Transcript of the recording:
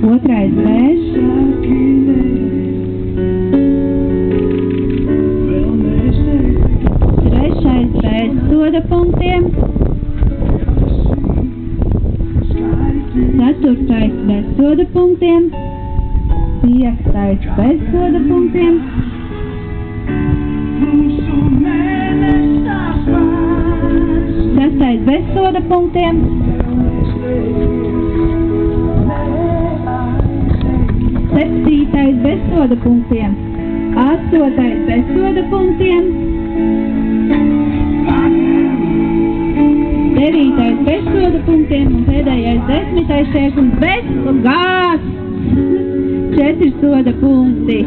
Otrais bez. Trešais bez soda punktiem. Ceturtais bez soda punktiem. Piektais bez soda punktiem. Sestais bez soda punktiem. Septītais bez soda punktiem. Astotais bez soda punktiem. Devītais bez soda punktiem un pēdējais 10. šķērslis bez gāzes. 4 soda punkti.